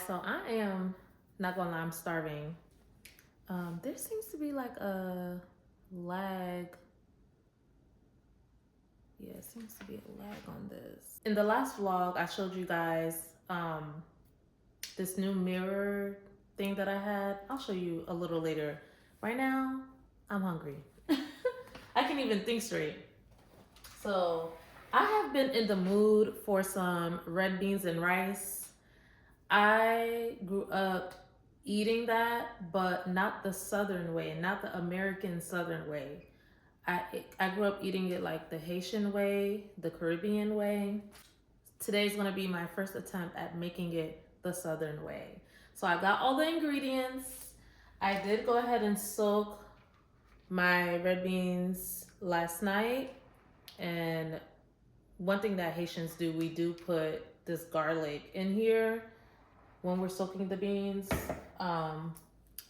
So I am not gonna lie, I'm starving. There seems to be like a lag. Yeah, it seems to be a lag on this. In the last vlog, I showed you guys this new mirror thing that I had. I'll show you a little later. Right now, I'm hungry. I can't even think straight. So I have been in the mood for some red beans and rice. I grew up eating that, but not the Southern way, not the American Southern way. I I grew up eating it like the Haitian way, the Caribbean way. Today's gonna be my first attempt at making it the Southern way. So I got all the ingredients. I did go ahead and soak my red beans last night. And one thing that Haitians do, we do put this garlic in here when we're soaking the beans.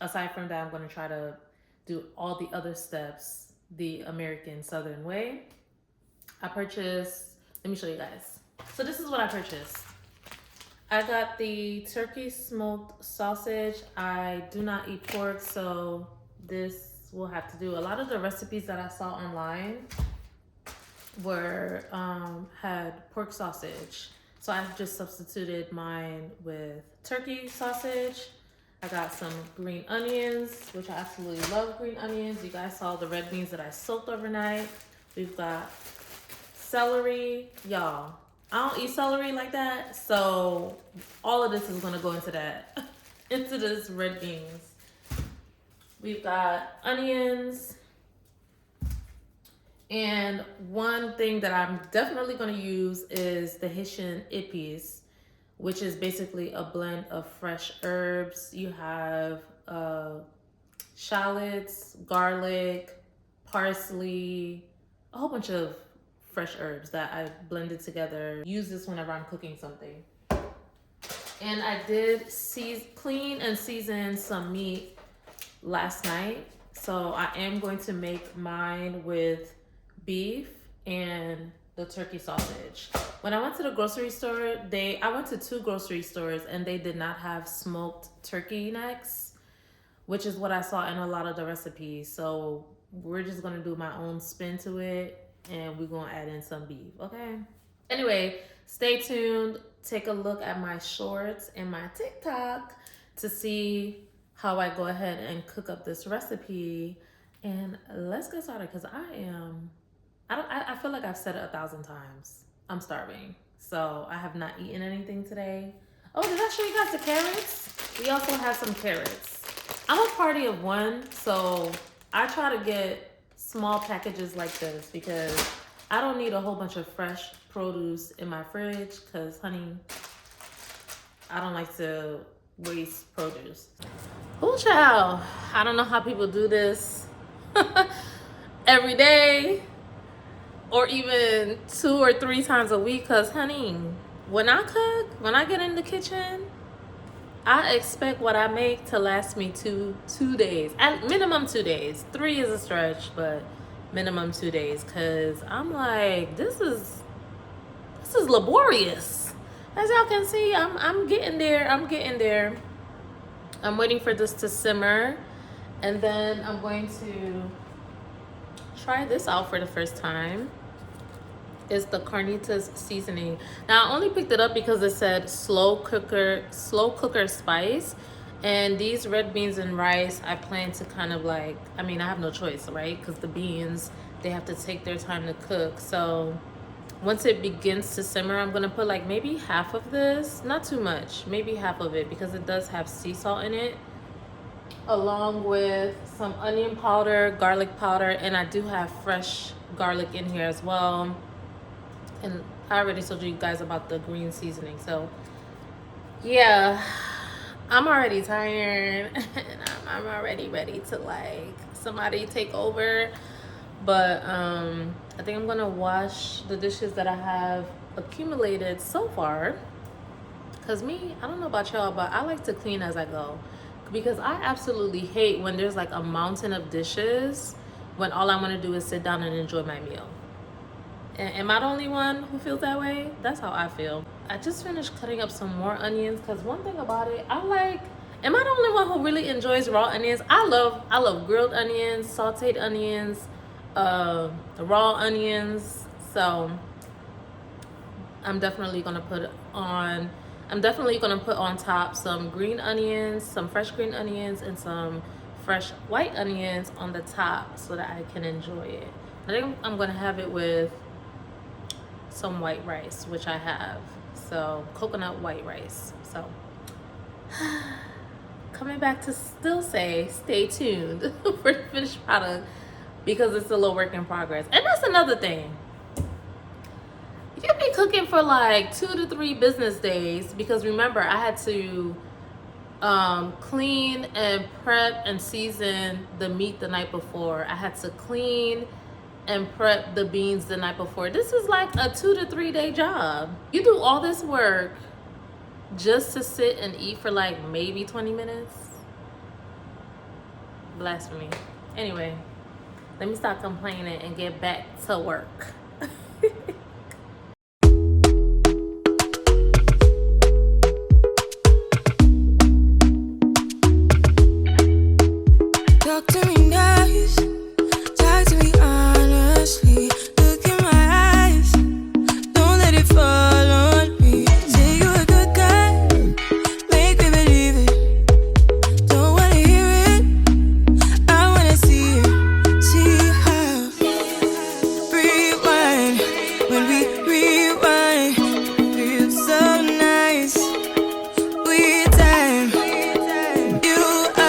Aside from that, I'm going to try to do all the other steps the American Southern way. I purchased, let me show you guys. So this is what I purchased. I got the turkey smoked sausage. I do not eat pork, so this will have to do. A lot of the recipes that I saw online were had pork sausage. So I've just substituted mine with turkey sausage. I got some green onions, which I absolutely love green onions. You guys saw the red beans that I soaked overnight. We've got celery. Y'all, I don't eat celery like that. So all of this is gonna go into that, into this red beans. We've got onions. And one thing that I'm definitely going to use is the Haitian épis, which is basically a blend of fresh herbs. You have shallots, garlic, parsley, a whole bunch of fresh herbs that I blended together. Use this whenever I'm cooking something. And I did clean and season some meat last night. So I am going to make mine with beef and the turkey sausage. When I went to the grocery store, I went to 2 grocery stores and they did not have smoked turkey necks, which is what I saw in a lot of the recipes. So we're just gonna do my own spin to it and we're gonna add in some beef, okay? Anyway, stay tuned. Take a look at my shorts and my TikTok to see how I go ahead and cook up this recipe. And let's get started because I feel like I've said it 1,000 times. I'm starving. So I have not eaten anything today. Oh, did I show you guys the carrots? We also have some carrots. I'm a party of one, so I try to get small packages like this because I don't need a whole bunch of fresh produce in my fridge because, honey, I don't like to waste produce. Oh, child. I don't know how people do this every day or even 2 or 3 times a week because, honey, when I cook, when I get in the kitchen, I expect what I make to last me two days. At minimum 2 days. 3 is a stretch, but minimum 2 days because I'm like, this is laborious. As y'all can see, I'm getting there. I'm waiting for this to simmer, and then I'm going to try this out for the first time. It's the carnitas seasoning. Now I only picked it up because it said slow cooker spice. And these red beans and rice, I plan to kind of like, I mean, I have no choice, right? Because the beans, they have to take their time to cook. So once it begins to simmer, I'm gonna put like maybe half of this, not too much, maybe half of it because it does have sea salt in it, along with some onion powder, garlic powder, and I do have fresh garlic in here as well. And I already told you guys about the green seasoning. So yeah, I'm already tired and I'm already ready to like somebody take over. But I think I'm gonna wash the dishes that I have accumulated so far. Cause me, I don't know about y'all, but I like to clean as I go. Because I absolutely hate when there's like a mountain of dishes when all I wanna do is sit down and enjoy my meal. Am I the only one who feels that way? That's how I feel. I just finished cutting up some more onions because one thing about it, I like. Am I the only one who really enjoys raw onions? I love grilled onions, sautéed onions, raw onions. So I'm definitely gonna put on. I'm definitely gonna put on top some green onions, some fresh green onions, and some fresh white onions on the top so that I can enjoy it. I think I'm gonna have it with some white rice, which I have. So coconut white rice. So coming back to still say stay tuned for the finished product because it's still a work in progress. And that's another thing. You be cooking for like 2 to 3 business days because remember I had to clean and prep and season the meat the night before. I had to clean and prep the beans the night before. This is like a 2 to 3 day job. You do all this work just to sit and eat for like maybe 20 minutes? Blasphemy. Anyway, let me stop complaining and get back to work. Talk to me nice, talk to me honestly. Look in my eyes, don't let it fall on me. Say you're a good guy, make me believe it. Don't wanna hear it, I wanna see it. See how rewind, when we rewind, feels so nice. We time, you I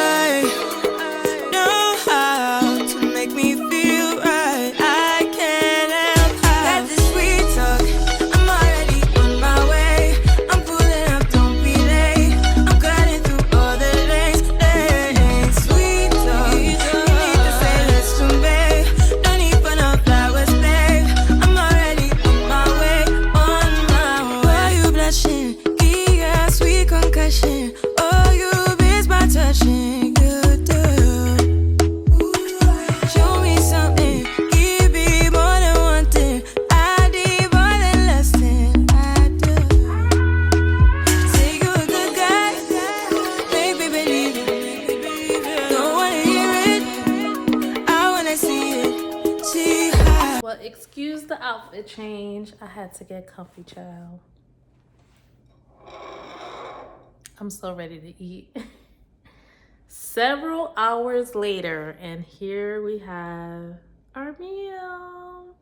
know how to make me feel right. I can't help how that this sweet talk. I'm already on my way. I'm pulling up, don't be late. I'm cutting through all the lanes. Sweet talk. You need to say let's do, babe. No need for no flowers, babe. I'm already on my way, on my way. Why you blushing? Yeah, sweet concussion. Oh, you miss my touching. You do. Show me something, give me more than one thing. I need more than less than I do. Say you're a good guy, make me believe it. Don't wanna hear it, I wanna see it. See how. Well, excuse the outfit change. I had to get comfy, child. I'm so ready to eat. Several hours later, and here we have our meal.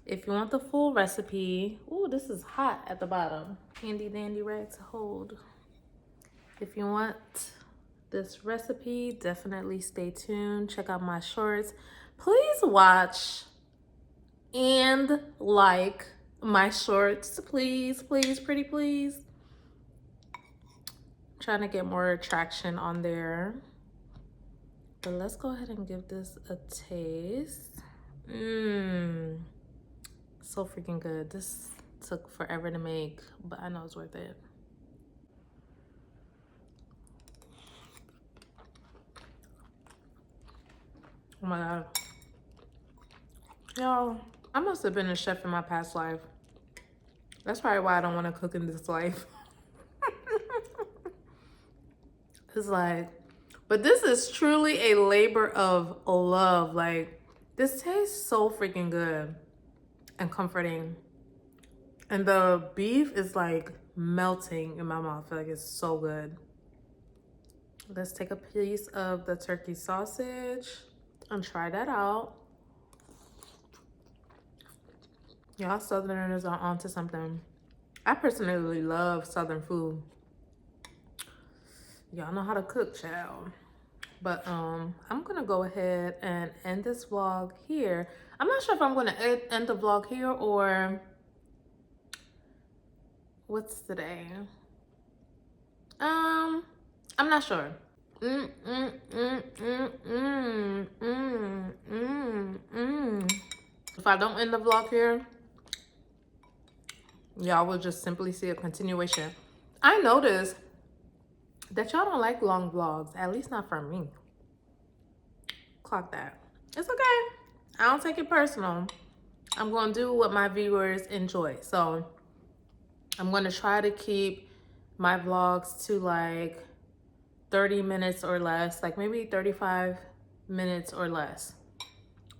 If you want the full recipe, ooh, this is hot at the bottom. Handy dandy rag to hold. If you want this recipe, definitely stay tuned. Check out my shorts. Please watch and like my shorts. Please, please, pretty please. Trying to get more traction on there. But let's go ahead and give this a taste. So freaking good. This took forever to make, but I know it's worth it. Oh my God. Y'all, I must have been a chef in my past life. That's probably why I don't want to cook in this life. It's like, but this is truly a labor of love. Like, this tastes so freaking good and comforting. And the beef is like melting in my mouth. I feel like it's so good. Let's take a piece of the turkey sausage and try that out. Y'all Southerners are onto something. I personally love Southern food. Y'all know how to cook, child. But I'm gonna go ahead and end this vlog here. I'm not sure if I'm gonna end the vlog here or what's today? I'm not sure. If I don't end the vlog here, y'all will just simply see a continuation. I noticed that y'all don't like long vlogs, at least not from me. Clock that. It's okay. I don't take it personal. I'm going to do what my viewers enjoy. So I'm going to try to keep my vlogs to like 30 minutes or less, like maybe 35 minutes or less.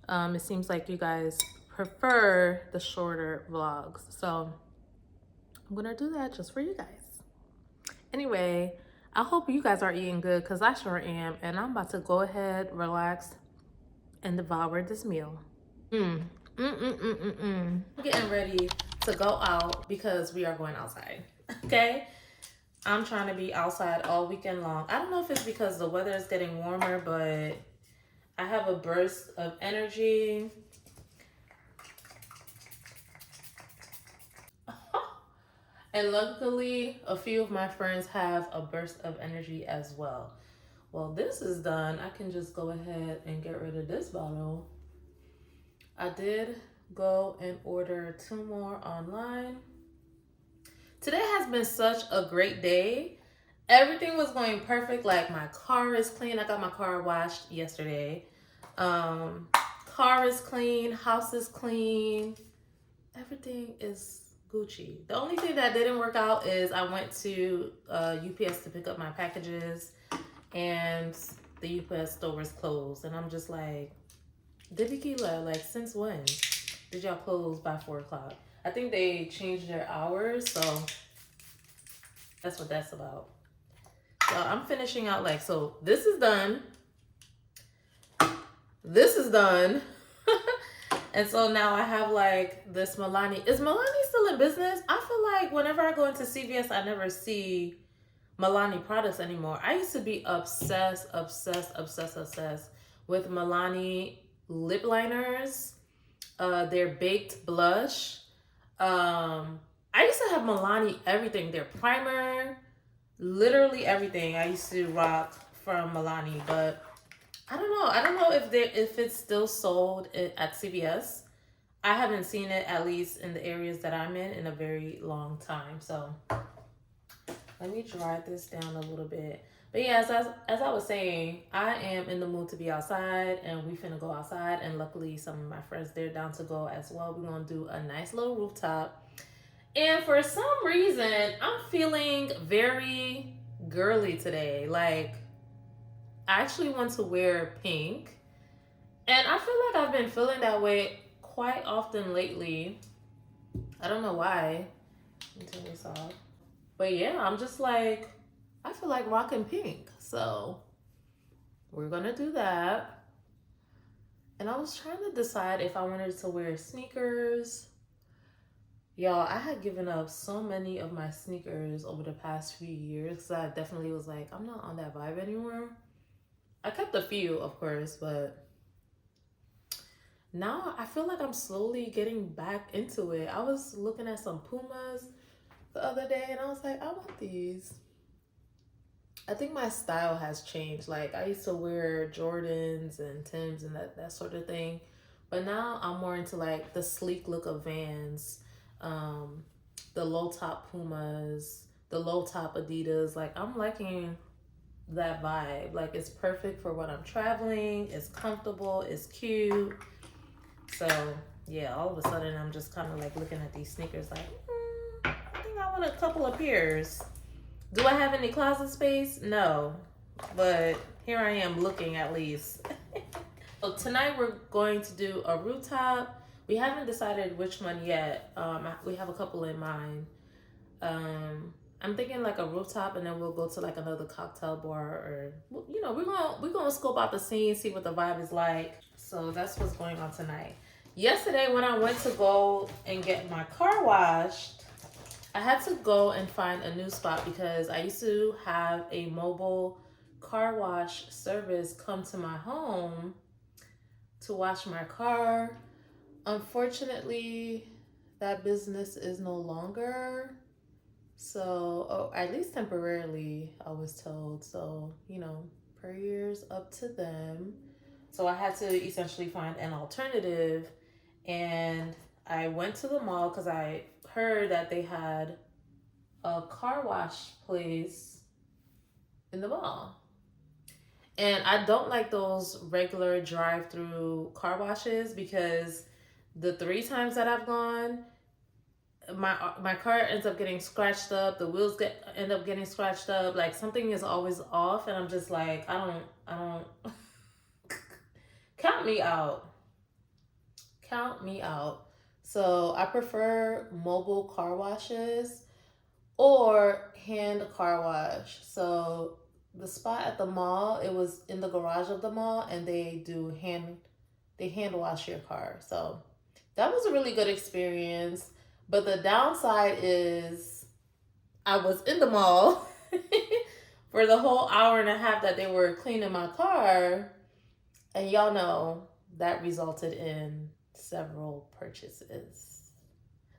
It seems like you guys prefer the shorter vlogs. So I'm going to do that just for you guys. Anyway, I hope you guys are eating good because I sure am. And I'm about to go ahead, relax, and devour this meal. I'm getting ready to go out because we are going outside. Okay? I'm trying to be outside all weekend long. I don't know if it's because the weather is getting warmer, but I have a burst of energy. And luckily, a few of my friends have a burst of energy as well. Well, this is done. I can just go ahead and get rid of this bottle. I did go and order 2 more online. Today has been such a great day. Everything was going perfect. Like my car is clean. I got my car washed yesterday. Car is clean. House is clean. Everything is Gucci. The only thing that didn't work out is I went to UPS to pick up my packages, and the UPS store was closed. And I'm just like, Dibikila, like since when did y'all close by 4 o'clock? I think they changed their hours, so that's what that's about. So I'm finishing out like, so this is done. This is done. And so now I have like this Milani. Is Milani still in business? I feel like whenever I go into CVS, I never see Milani products anymore. I used to be obsessed with Milani lip liners, their baked blush. I used to have Milani everything, their primer, literally everything. I used to rock from Milani, but I don't know. I don't know if it's still sold at CVS. I haven't seen it, at least in the areas that I'm in a very long time. So let me dry this down a little bit. But yeah, as I was saying, I am in the mood to be outside, and we finna go outside. And luckily, some of my friends, they're down to go as well. We're gonna do a nice little rooftop. And for some reason, I'm feeling very girly today. Like, I actually want to wear pink. And I feel like I've been feeling that way quite often lately. I don't know why. Let me turn this off. But yeah, I'm just like, I feel like rocking pink. So we're going to do that. And I was trying to decide if I wanted to wear sneakers. Y'all, I had given up so many of my sneakers over the past few years because I definitely was like, I'm not on that vibe anymore. I kept a few, of course, but now I feel like I'm slowly getting back into it. I was looking at some Pumas the other day and I was like, I want these. I think my style has changed. Like, I used to wear Jordans and Timbs and that sort of thing. But now I'm more into like the sleek look of Vans, the low top Pumas, the low top Adidas. Like, I'm liking that vibe. Like, it's perfect for when I'm traveling. It's comfortable. It's cute. So yeah, all of a sudden I'm just kind of like looking at these sneakers like, I think I want a couple of pairs. Do I have any closet space? No, but here I am looking at least. So tonight we're going to do a rooftop. We haven't decided which one yet. We have a couple in mind. I'm thinking like a rooftop, and then we'll go to like another cocktail bar, or you know, we're gonna scope out the scene, see what the vibe is like. So that's what's going on tonight. Yesterday when I went to go and get my car washed, I had to go and find a new spot because I used to have a mobile car wash service come to my home to wash my car. Unfortunately, that business is no longer. So, at least temporarily, I was told. So, you know, prayers up to them. So I had to essentially find an alternative. And I went to the mall because I heard that they had a car wash place in the mall. And I don't like those regular drive-through car washes because The 3 times that I've gone, my car ends up getting scratched up. The wheels end up getting scratched up. Like something is always off, and I'm just like, I don't. Count me out. Count me out. So I prefer mobile car washes or hand car wash. So the spot at the mall, it was in the garage of the mall, and they hand wash your car. So that was a really good experience. But the downside is I was in the mall for the whole hour and a half that they were cleaning my car, and y'all know that resulted in several purchases.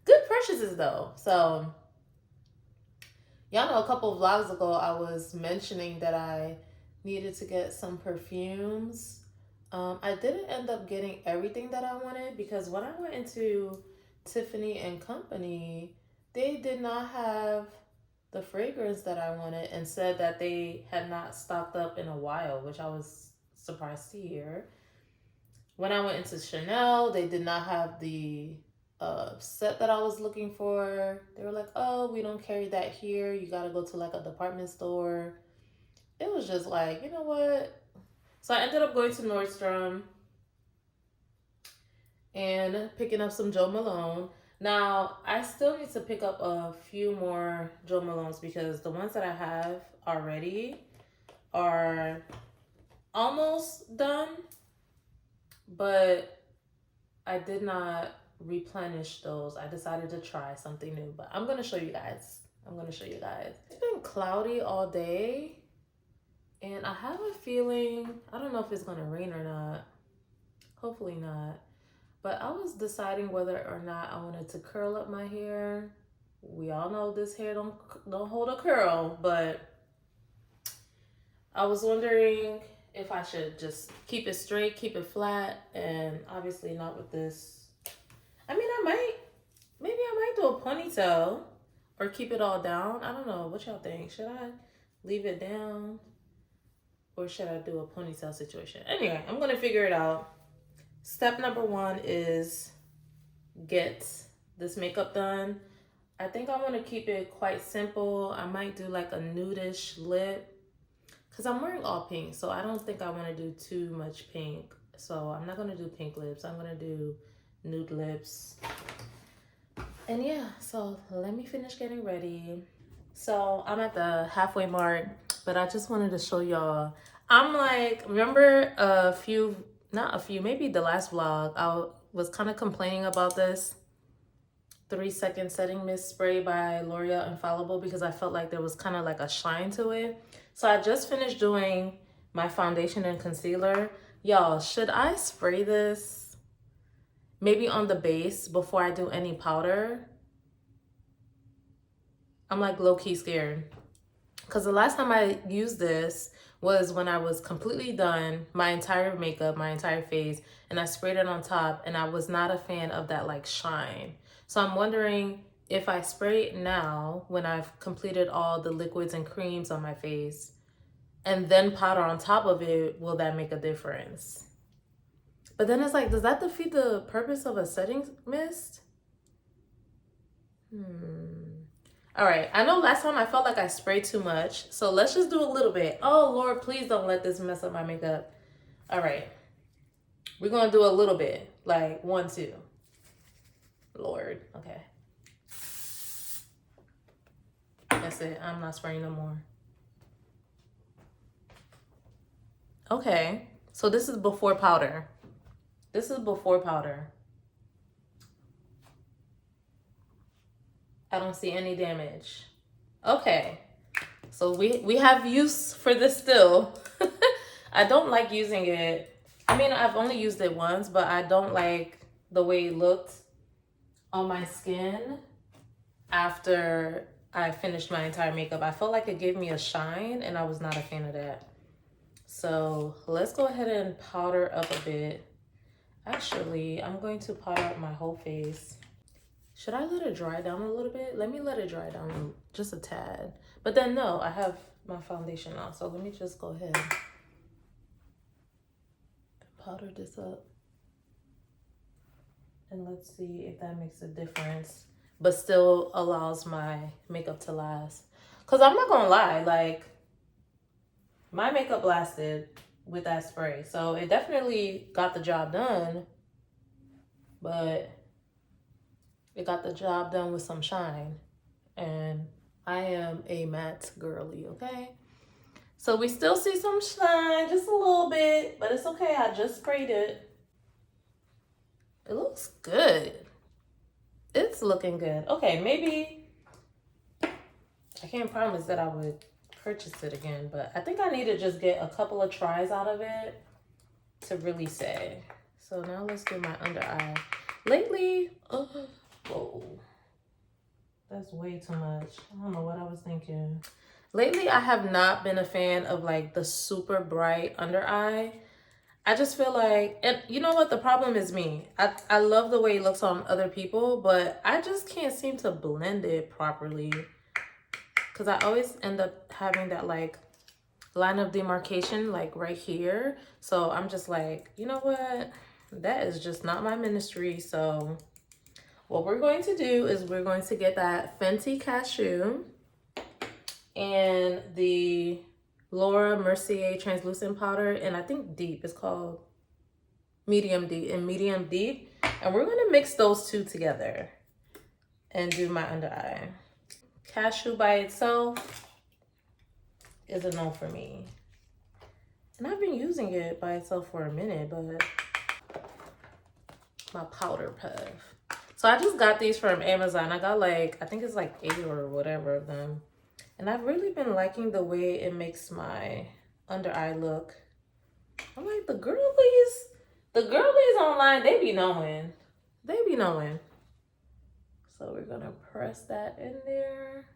Good purchases though. So y'all know a couple of vlogs ago I was mentioning that I needed to get some perfumes. I didn't end up getting everything that I wanted because when I went into Tiffany and Company, they did not have the fragrance that I wanted and said that they had not stocked up in a while, which I was surprised to hear. When I went into Chanel, they did not have the set that I was looking for. They were like, oh, we don't carry that here. You got to go to like a department store. It was just like, you know what? So I ended up going to Nordstrom and picking up some Joe Malone. Now, I still need to pick up a few more Joe Malones because the ones that I have already are almost done, but I did not replenish those. I decided to try something new, but I'm going to show you guys. It's been cloudy all day, and I have a feeling, I don't know if it's going to rain or not. Hopefully not. But I was deciding whether or not I wanted to curl up my hair. We all know this hair don't hold a curl, but I was wondering if I should just keep it straight, keep it flat, and obviously not with this. I mean, maybe I might do a ponytail or keep it all down. I don't know. What y'all think? Should I leave it down or should I do a ponytail situation? Anyway, I'm going to figure it out. Step number 1 is get this makeup done. I think I want to keep it quite simple. I might do like a nudish lip because I'm wearing all pink, so I don't think I want to do too much pink. So I'm not going to do pink lips. I'm going to do nude lips. And yeah, so let me finish getting ready. So I'm at the halfway mark, but I just wanted to show y'all. I'm like, remember maybe the last vlog, I was kind of complaining about this 3-second setting mist spray by L'Oreal Infallible because I felt like there was kind of like a shine to it. So I just finished doing my foundation and concealer. Y'all, should I spray this maybe on the base before I do any powder? I'm like low-key scared because the last time I used this was when I was completely done, my entire makeup, my entire face, and I sprayed it on top, and I was not a fan of that like shine. So I'm wondering if I spray it now when I've completed all the liquids and creams on my face and then powder on top of it, will that make a difference? But then it's like, does that defeat the purpose of a setting mist? All right, I know last time I felt like I sprayed too much, so let's just do a little bit. Oh, Lord, please don't let this mess up my makeup. All right, we're going to do a little bit, like 1, 2. Lord, okay. That's it. I'm not spraying no more. Okay, so this is before powder. I don't see any damage. Okay, so we have use for this still. I don't like using it. I mean, I've only used it once, but I don't like the way it looked on my skin after I finished my entire makeup. I felt like it gave me a shine, and I was not a fan of that. So let's go ahead and powder up a bit. Actually, I'm going to powder up my whole face. Should I let it dry down a little bit? Let me let it dry down just a tad. But then no, I have my foundation on, so let me just go ahead and powder this up. And let's see if that makes a difference, but still allows my makeup to last. Cause I'm not gonna lie, like my makeup lasted with that spray. So it definitely got the job done, but it got the job done with some shine. And I am a matte girly, okay? So we still see some shine, just a little bit, but it's okay. I just sprayed it. It looks good. It's looking good. Okay, maybe I can't promise that I would purchase it again, but I think I need to just get a couple of tries out of it to really say. So now let's do my under eye. Lately, whoa, that's way too much. I don't know what I was thinking. Lately, I have not been a fan of like the super bright under eye. I just feel like, and you know what? The problem is me. I love the way it looks on other people, but I just can't seem to blend it properly. Because I always end up having that like line of demarcation like right here. So I'm just like, you know what? That is just not my ministry. So what we're going to do is we're going to get that Fenty Cashew and the Laura Mercier translucent powder, and I think deep. It's called medium deep and medium deep. And we're gonna mix those two together and do my under eye. Cashew by itself is a no for me. And I've been using it by itself for a minute, but my powder puff. So I just got these from Amazon. I got like, I think it's like 8 or whatever of them. And I've really been liking the way it makes my under eye look. I'm like, the girlies online, they be knowing. They be knowing. So we're gonna press that in there.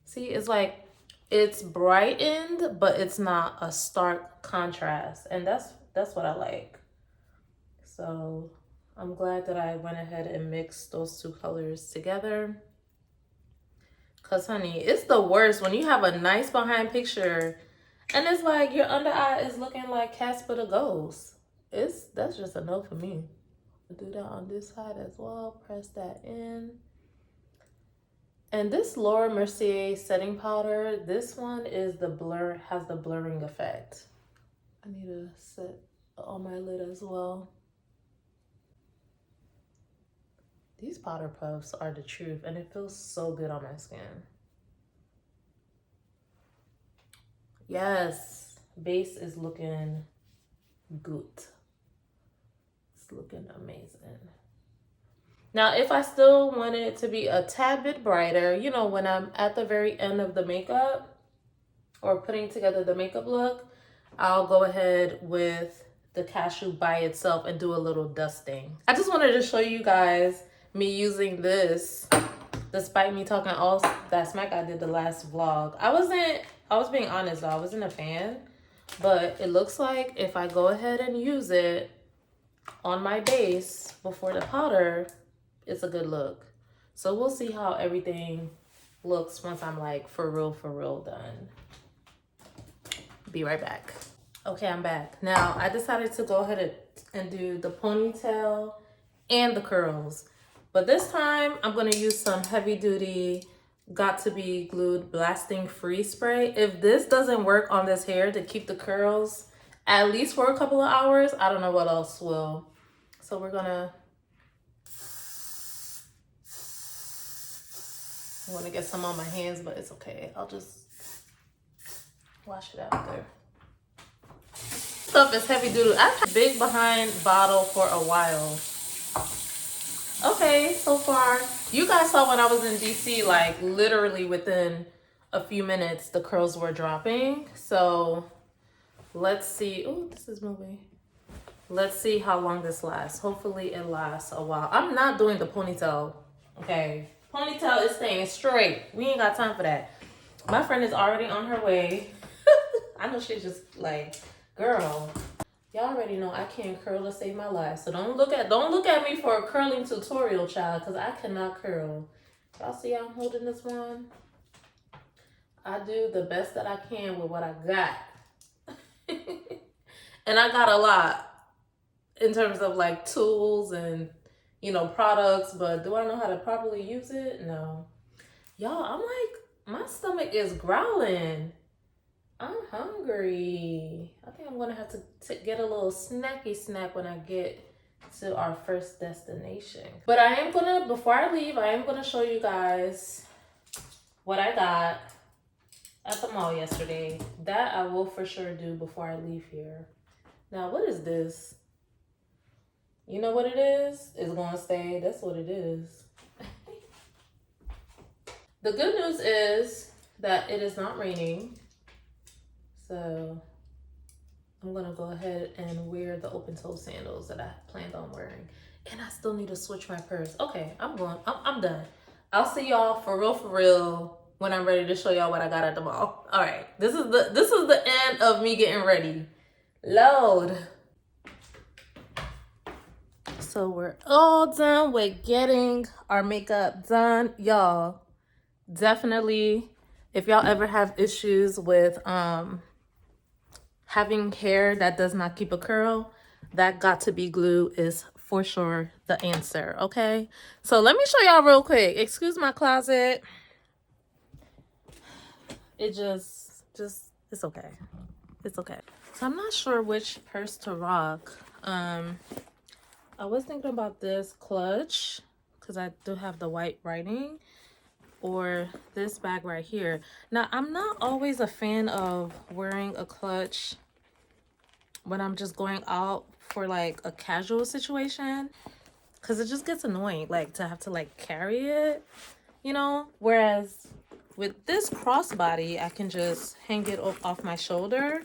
See, it's like, it's brightened, but it's not a stark contrast. And that's what I like. So I'm glad that I went ahead and mixed those two colors together. Cause honey, it's the worst when you have a nice behind picture and it's like your under eye is looking like Casper the Ghost. That's just a no for me. Do that on this side as well. Press that in. And this Laura Mercier setting powder, this one is has the blurring effect. I need to set on my lid as well. These powder puffs are the truth, and it feels so good on my skin. Yes, base is looking good. It's looking amazing. Now, if I still want it to be a tad bit brighter, you know, when I'm at the very end of the makeup or putting together the makeup look, I'll go ahead with the cashew by itself and do a little dusting. I just wanted to show you guys me using this, despite me talking all that smack I did the last vlog. I was being honest though, I wasn't a fan, but it looks like if I go ahead and use it on my base before the powder, it's a good look. So we'll see how everything looks once I'm like for real done. Be right back. Okay, I'm back. Now I decided to go ahead and do the ponytail and the curls. But this time I'm gonna use some heavy duty Got to Be Glued Blasting Free Spray. If this doesn't work on this hair to keep the curls at least for a couple of hours, I don't know what else will. So we're gonna, I wanna get some on my hands, but it's okay. I'll just wash it after. Stuff is heavy duty. I've had a big behind bottle for a while. Okay, so far, you guys saw when I was in DC, like literally within a few minutes, the curls were dropping. So let's see. Oh, this is moving. Let's see how long this lasts. Hopefully it lasts a while. I'm not doing the ponytail, okay? Ponytail is staying straight. We ain't got time for that. My friend is already on her way. I know she's just like, girl, y'all already know I can't curl to save my life. So don't look at me for a curling tutorial, child, because I cannot curl. Y'all see how I'm holding this one? I do the best that I can with what I got. And I got a lot. in terms of like tools and, you know, products, but do I know how to properly use it? No. Y'all, I'm like, my stomach is growling. I'm hungry. I think I'm gonna have to get a little snacky snack when I get to our first destination. But I am gonna, before I leave, I am gonna show you guys what I got at the mall yesterday. That I will for sure do before I leave here. Now, what is this? You know what it is? It's gonna stay. That's what it is. The good news is that it is not raining. So I'm gonna go ahead and wear the open toe sandals that I planned on wearing. And I still need to switch my purse. Okay, I'm done. I'll see y'all for real when I'm ready to show y'all what I got at the mall. All right, this is the end of me getting ready. Load. So we're all done with getting our makeup done, y'all. Definitely, if y'all ever have issues with having hair that does not keep a curl, that got to be glue is for sure the answer. Okay, so let me show y'all real quick. Excuse my closet. It just it's okay. It's okay. So I'm not sure which purse to rock. I was thinking about this clutch because I do have the white writing, or this bag right here. Now, I'm not always a fan of wearing a clutch when I'm just going out for like a casual situation, because it just gets annoying, like to have to like carry it, you know? Whereas with this crossbody, I can just hang it off my shoulder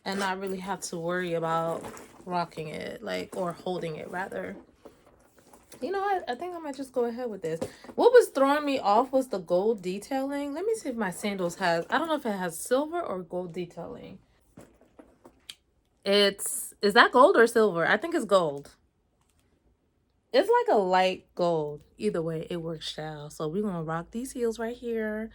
and not really have to worry about rocking it, like, or holding it rather. You know what? I think I might just go ahead with this. What was throwing me off was the gold detailing. Let me see if my sandals has, I don't know if it has silver or gold detailing. Is that gold or silver? I think it's gold. It's like a light gold. Either way, it works, child. So we're going to rock these heels right here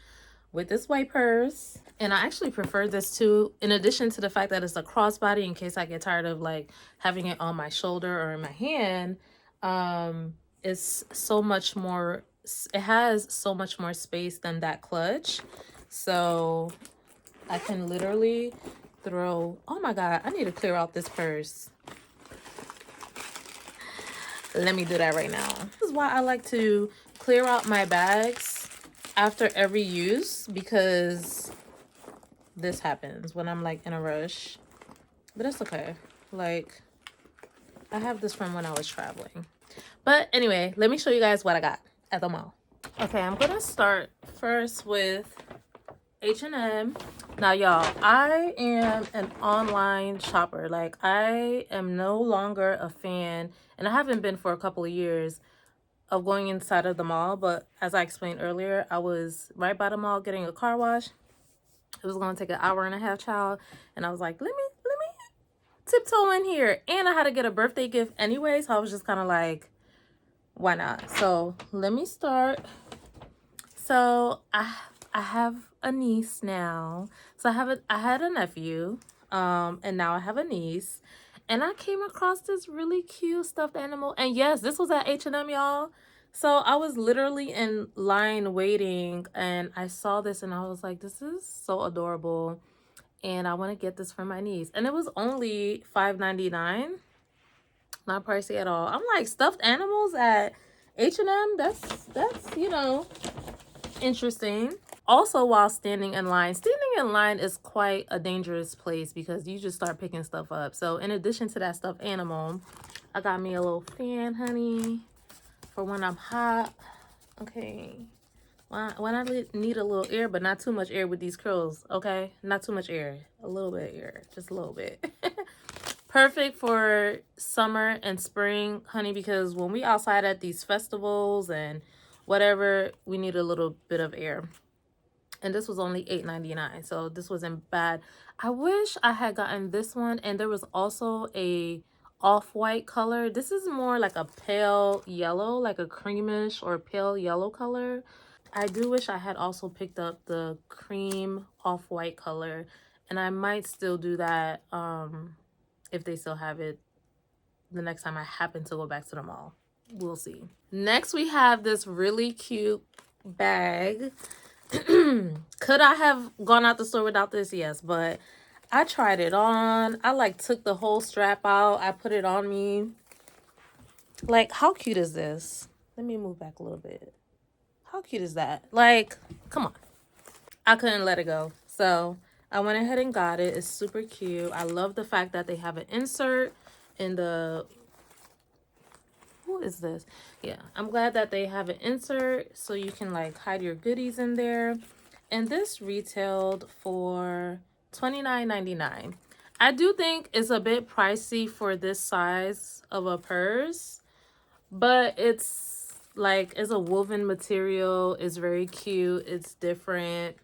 with this white purse. And I actually prefer this too, in addition to the fact that it's a crossbody in case I get tired of like having it on my shoulder or in my hand. It's so much more, it has so much more space than that clutch. So I can literally throw, oh my God, I need to clear out this purse. Let me do that right now. This is why I like to clear out my bags after every use, because this happens when I'm like in a rush. But it's okay. Like, I have this from when I was traveling. But anyway, let me show you guys what I got at the mall. Okay, I'm gonna start first with H&M. Now, y'all, I am an online shopper. Like, I am no longer a fan, and I haven't been for a couple of years, of going inside of the mall. But as I explained earlier, I was right by the mall getting a car wash. It was going to take an hour and a half, child. And I was like, let me tiptoe in here. And I had to get a birthday gift anyway. So I was just kind of like, why not? So let me start. So I have a niece now. So I had a nephew. And now I have a niece. And I came across this really cute stuffed animal. And yes, this was at H&M, y'all. So I was literally in line waiting, and I saw this and I was like, this is so adorable. And I want to get this for my niece. And it was only $5.99. Not pricey at all. I'm like, stuffed animals at H&M? That's you know, interesting. Also, while standing in line is quite a dangerous place because you just start picking stuff up. So in addition to that stuffed animal, I got me a little fan, honey, for when I'm hot. Okay. When I need a little air, but not too much air with these curls, okay? Not too much air. A little bit of air. Just a little bit. Perfect for summer and spring, honey, because when we outside at these festivals and whatever, we need a little bit of air. And this was only $8.99, so this wasn't bad. I wish I had gotten this one, and there was also a off-white color. This is more like a pale yellow, like a creamish or pale yellow color. I do wish I had also picked up the cream off-white color, and I might still do that if they still have it the next time I happen to go back to the mall. We'll see. Next, we have this really cute bag. Could I have gone out the store without this? Yes, but I tried it on. I like took the whole strap out. I put it on me. Like, how cute is this? Let me move back a little bit. How cute is that? Like, come on. I couldn't let it go. So I went ahead and got it. It's super cute. I love the fact that they have an insert in the... Who is this? Yeah, I'm glad that they have an insert so you can like hide your goodies in there. And this retailed for $29.99. I do think it's a bit pricey for this size of a purse, but it's like, it's a woven material. It's very cute. It's different.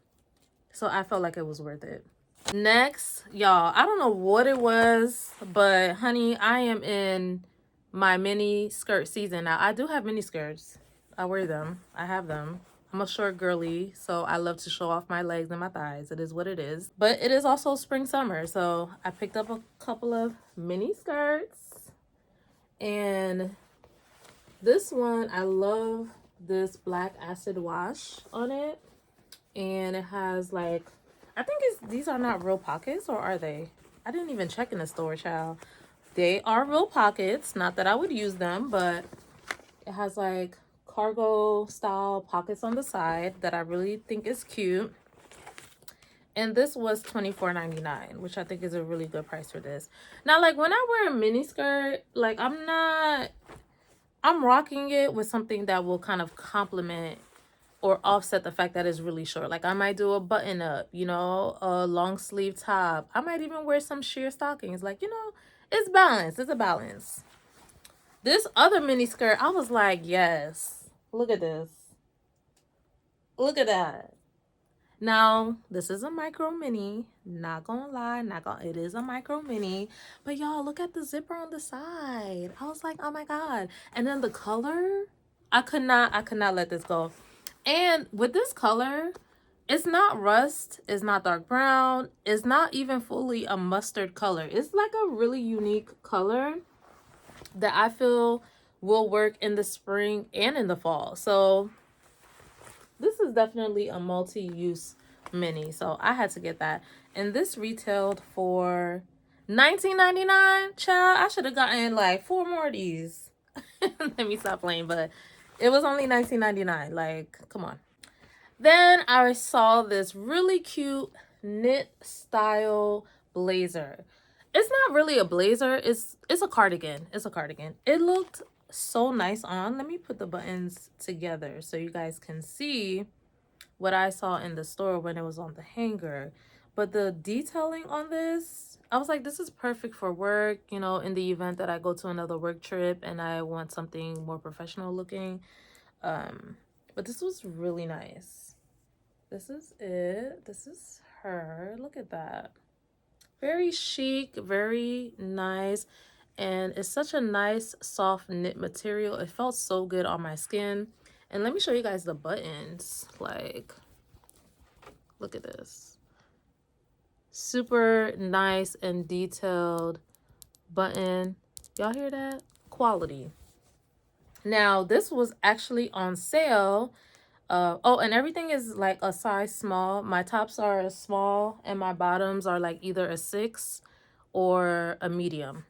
So I felt like it was worth it. Next, y'all, I don't know what it was, but honey, I am in my mini skirt season. Now, I do have mini skirts. I wear them. I have them. I'm a short girly, so I love to show off my legs and my thighs. It is what it is. But it is also spring, summer, so I picked up a couple of mini skirts. And this one, I love this black acid wash on it. And it has like, I think these are not real pockets, or are they? I didn't even check in the store, child. They are real pockets. Not that I would use them, but it has like cargo style pockets on the side that I really think is cute. And this was $24.99, which I think is a really good price for this. Now, like when I wear a mini skirt, like I'm rocking it with something that will kind of complement or offset the fact that it's really short. Like I might do a button up, you know, a long sleeve top. I might even wear some sheer stockings. Like, you know, it's balanced. It's a balance. This other mini skirt, I was like, yes. Look at this. Look at that. Now, this is a micro mini. Not gonna lie, it is a micro mini. But y'all, look at the zipper on the side. I was like, oh my God. And then the color, I could not let this go. And with this color, it's not rust, it's not dark brown, it's not even fully a mustard color. It's like a really unique color that I feel will work in the spring and in the fall. So this is definitely a multi-use mini. So I had to get that. And this retailed for $19.99. Child, I should have gotten like 4 more of these. Let me stop playing, but it was only $19.99. Like, come on. Then I saw this really cute knit style blazer. It's not really a blazer. It's a cardigan. It's a cardigan. It looked so nice on. Let me put the buttons together so you guys can see what I saw in the store when it was on the hanger. But the detailing on this, I was like, this is perfect for work, you know, in the event that I go to another work trip and I want something more professional looking. But this was really nice. This is it. This is her. Look at that. Very chic, very nice. And it's such a nice soft knit material. It felt so good on my skin. And let me show you guys the buttons. Like, look at this. Super nice and detailed button. Y'all hear that? Quality. Now, this was actually on sale. Oh, and everything is like a size small. My tops are a small and my bottoms are like either a 6 or a medium.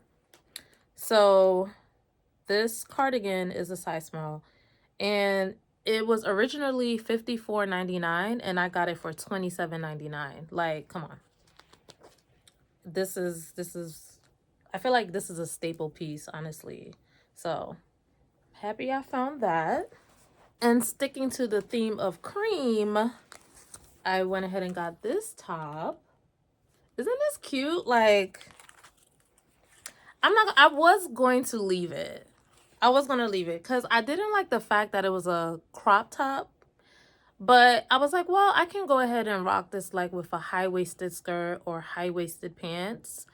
So this cardigan is a size small, and it was originally $54.99 and I got it for $27.99. Like, come on. This is I feel like this is a staple piece, honestly. So happy I found that. And sticking to the theme of cream, I went ahead and got this top. Isn't this cute? Like, I was going to leave it. I was going to leave it because I didn't like the fact that it was a crop top. But I was like, well, I can go ahead and rock this like with a high-waisted skirt or high-waisted pants.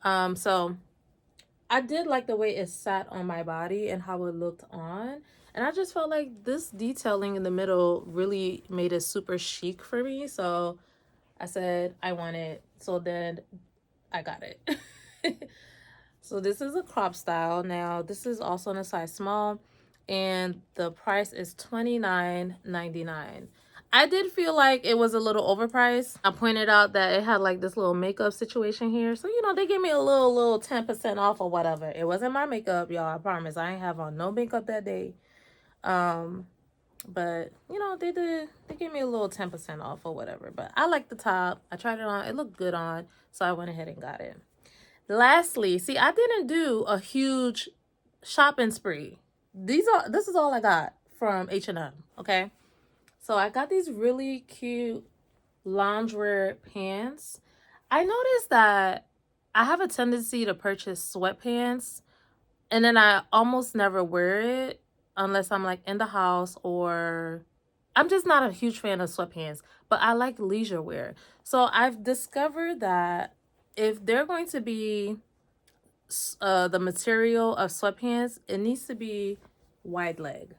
So I did like the way it sat on my body and how it looked on. And I just felt like this detailing in the middle really made it super chic for me. So I said I want it. So then I got it. So this is a crop style. Now this is also in a size small, and the price is $29.99. I did feel like it was a little overpriced. I pointed out that it had like this little makeup situation here. So, you know, they gave me a little 10% off or whatever. It wasn't my makeup, y'all. I promise. I ain't have on no makeup that day. But you know, they gave me a little 10% off or whatever. But I like the top. I tried it on. It looked good on. So I went ahead and got it. Lastly, see, I didn't do a huge shopping spree. This is all I got from H&M, okay? So I got these really cute loungewear pants. I noticed that I have a tendency to purchase sweatpants and then I almost never wear it unless I'm like in the house, or I'm just not a huge fan of sweatpants, but I like leisure wear. So I've discovered that if they're going to be the material of sweatpants, it needs to be wide leg.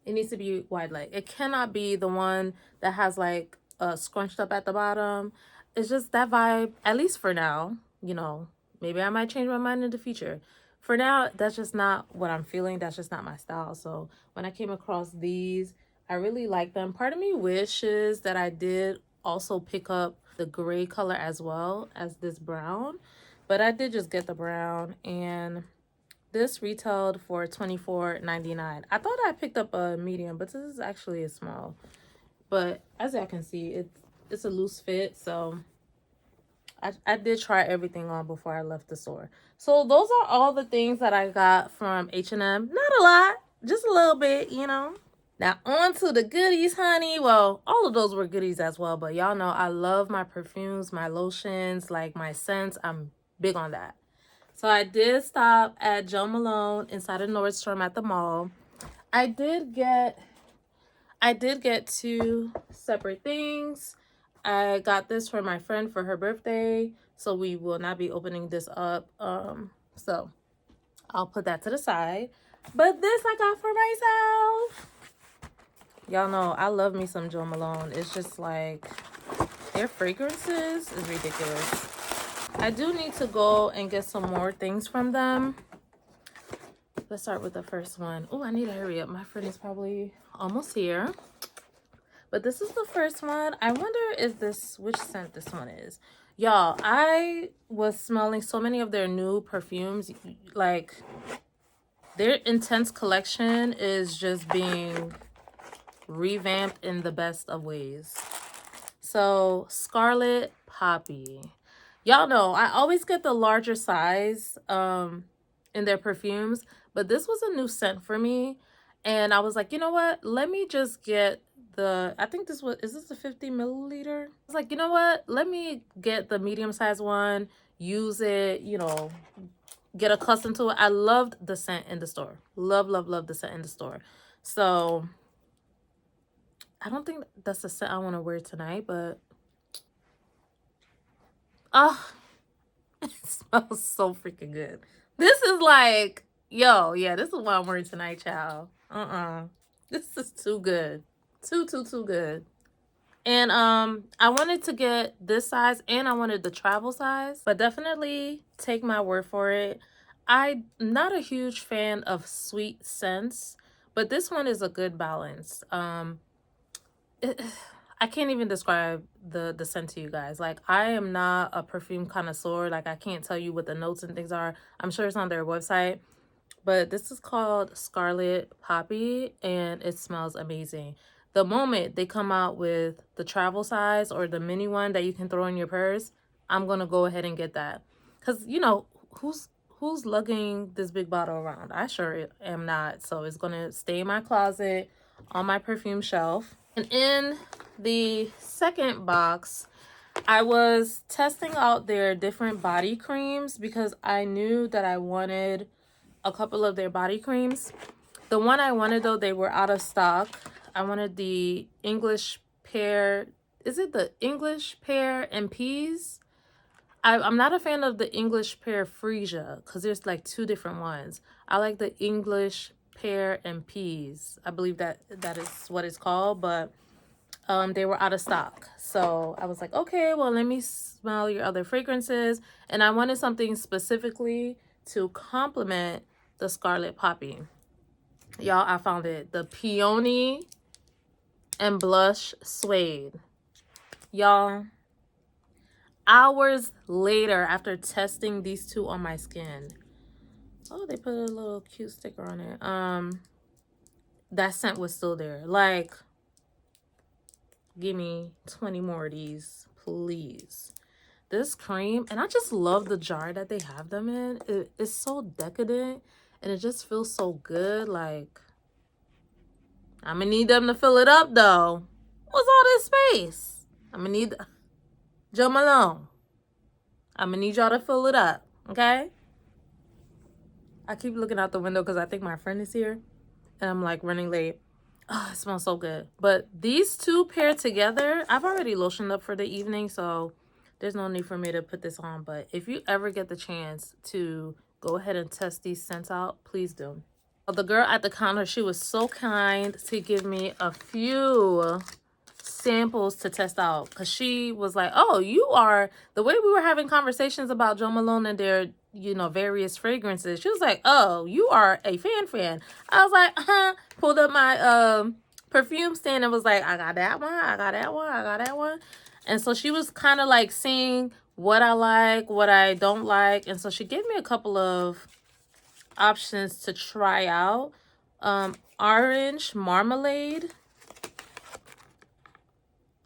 It needs to be wide leg. It cannot be the one that has like scrunched up at the bottom. It's just that vibe, at least for now. You know, maybe I might change my mind in the future. For now, that's just not what I'm feeling. That's just not my style. So when I came across these, I really like them. Part of me wishes that I did also pick up the gray color as well as this brown. But I did just get the brown, and this retailed for $24.99. I thought I picked up a medium, but this is actually a small. But as y'all can see, it's a loose fit, so I did try everything on before I left the store. So those are all the things that I got from H&M. Not a lot, just a little bit, you know. Now on to the goodies, honey. Well, all of those were goodies as well, but y'all know I love my perfumes, my lotions, like my scents. I'm big on that. So I did stop at Joe Malone inside of Nordstrom at the mall. I did get two separate things. I got this for my friend for her birthday, so we will not be opening this up. So I'll put that to the side. But this I got for myself. Y'all know I love me some Joe Malone. It's just like their fragrances is ridiculous. I do need to go and get some more things from them. Let's start with the first one. Oh, I need to hurry up. My friend is probably almost here. But this is the first one. I wonder which scent this one is. Y'all, I was smelling so many of their new perfumes. Like, their Intense collection is just being revamped in the best of ways. So, Scarlet Poppy. Y'all know I always get the larger size in their perfumes, but this was a new scent for me, and I was like, you know what, let me just get I think is this a 50 milliliter? I was like, you know what, let me get the medium size one, use it, you know, get accustomed to it. I loved the scent in the store. Love the scent in the store. So I don't think that's the scent I want to wear tonight, but it smells so freaking good. This is like, yo, yeah, this is what I'm wearing tonight, child. This is too good. Too good. And I wanted to get this size, and I wanted the travel size, but definitely take my word for it. I'm not a huge fan of sweet scents, but this one is a good balance. I can't even describe the scent to you guys. Like, I am not a perfume connoisseur. Like, I can't tell you what the notes and things are. I'm sure it's on their website. But this is called Scarlet Poppy, and it smells amazing. The moment they come out with the travel size or the mini one that you can throw in your purse, I'm going to go ahead and get that. Because, you know, who's lugging this big bottle around? I sure am not. So it's going to stay in my closet on my perfume shelf. And in the second box, I was testing out their different body creams because I knew that I wanted a couple of their body creams. The one I wanted, though, they were out of stock. I wanted the English pear. Is it the English pear and peas? I'm not a fan of the English pear freesia because there's like two different ones. I like the English pear and peas. I believe that is what it's called, but They were out of stock. So I was like, okay, well, let me smell your other fragrances. And I wanted something specifically to complement the Scarlet Poppy. Y'all, I found it. The Peony and Blush Suede. Y'all, hours later after testing these two on my skin. Oh, they put a little cute sticker on it. That scent was still there. Like, give me 20 more of these, please. This cream, and I just love the jar that they have them in. It's so decadent, and it just feels so good. Like, I'm gonna need them to fill it up, though. What's all this space? I'm gonna need Joe Malone. I'm gonna need y'all to fill it up, okay? I keep looking out the window because I think my friend is here, and I'm like running late. Oh, it smells so good. But these two paired together, I've already lotioned up for the evening, so there's no need for me to put this on. But if you ever get the chance to go ahead and test these scents out, please do. The girl at the counter, she was so kind to give me a few samples to test out, because she was like, oh, you are, the way we were having conversations about Joe Malone and their, you know, various fragrances, she was like, oh, you are a fan. I was like, pulled up my perfume stand and was like, I got that one, I got that one, I got that one. And so she was kind of like seeing what I like, what I don't like, and so she gave me a couple of options to try out. Orange marmalade.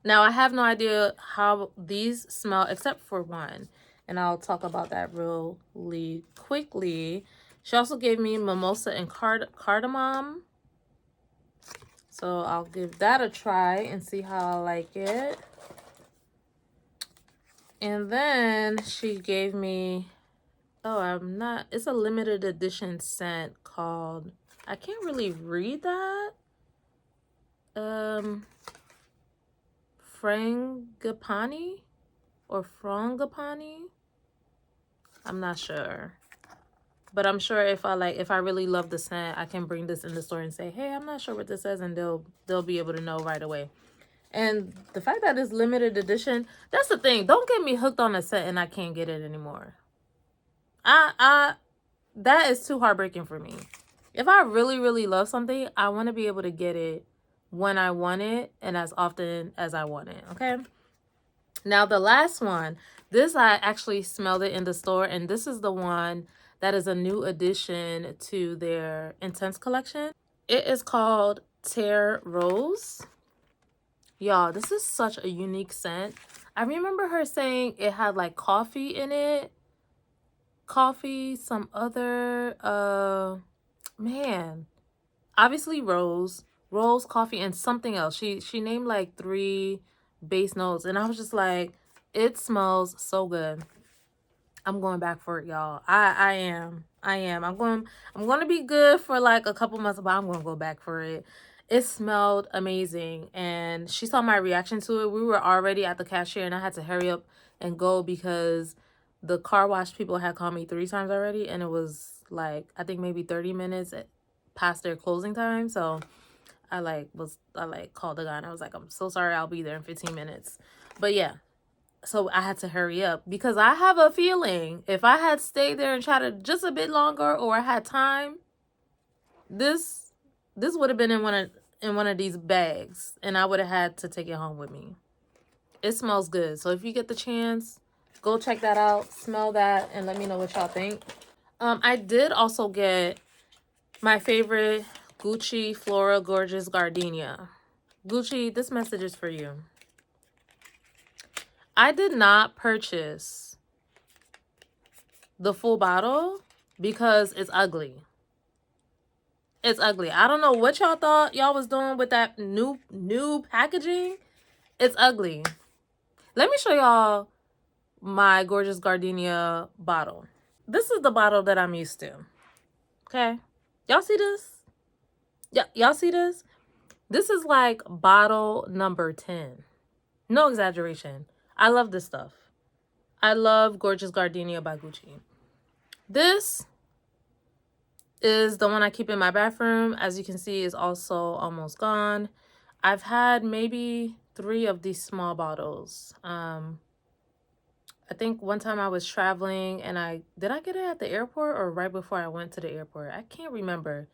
Now, I have no idea how these smell except for one, and I'll talk about that really quickly. She also gave me mimosa and cardamom, so I'll give that a try and see how I like it. And then she gave me, it's a limited edition scent called, I can't really read that. Frangipani or Frangipani. I'm not sure. But I'm sure if I really love the scent, I can bring this in the store and say, hey, I'm not sure what this says, and they'll be able to know right away. And the fact that it's limited edition, that's the thing. Don't get me hooked on a scent and I can't get it anymore. That is too heartbreaking for me. If I really, really love something, I want to be able to get it when I want it and as often as I want it, okay? Now, the last one, this I actually smelled it in the store, and this is the one that is a new addition to their Intense collection. It is called Terre Rose. Y'all, this is such a unique scent. I remember her saying it had like coffee in it. Coffee, some other, man. Obviously rose, coffee, and something else. She named like 3 base notes, and I was just like, it smells so good. I'm going back for it, y'all. I am. I'm going to be good for like a couple months, but I'm going to go back for it. It smelled amazing, and she saw my reaction to it. We were already at the cashier, and I had to hurry up and go because the car wash people had called me 3 times already, and it was like, I think maybe 30 minutes past their closing time. So I called the guy and I was like, I'm so sorry, I'll be there in 15 minutes. But yeah, so I had to hurry up because I have a feeling if I had stayed there and chatted just a bit longer, or I had time, this would have been in one of these bags, and I would have had to take it home with me. It smells good. So if you get the chance, go check that out, smell that, and let me know what y'all think. I did also get my favorite Gucci Flora Gorgeous Gardenia. Gucci, this message is for you. I did not purchase the full bottle because it's ugly. It's ugly. I don't know what y'all thought y'all was doing with that new packaging. It's ugly. Let me show y'all my Gorgeous Gardenia bottle. This is the bottle that I'm used to. Okay? Y'all see this? Yeah, y'all see this? This is like bottle number 10. No exaggeration. I love this stuff. I love Gorgeous Gardenia by Gucci. This is the one I keep in my bathroom. As you can see, it's also almost gone. I've had maybe 3 of these small bottles. I think one time I was traveling and did I get it at the airport or right before I went to the airport? I can't remember.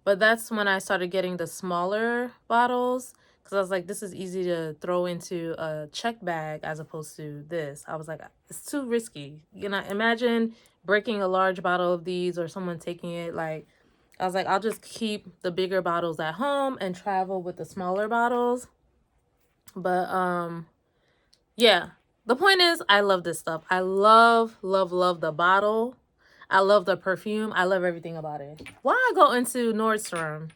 But that's when I started getting the smaller bottles because I was like, this is easy to throw into a check bag as opposed to this. I was like, it's too risky. Imagine breaking a large bottle of these or someone taking it. Like, I was like, I'll just keep the bigger bottles at home and travel with the smaller bottles. But yeah, the point is, I love this stuff. I love, love, love the bottle. I love the perfume. I love everything about it. Why I go into Nordstrom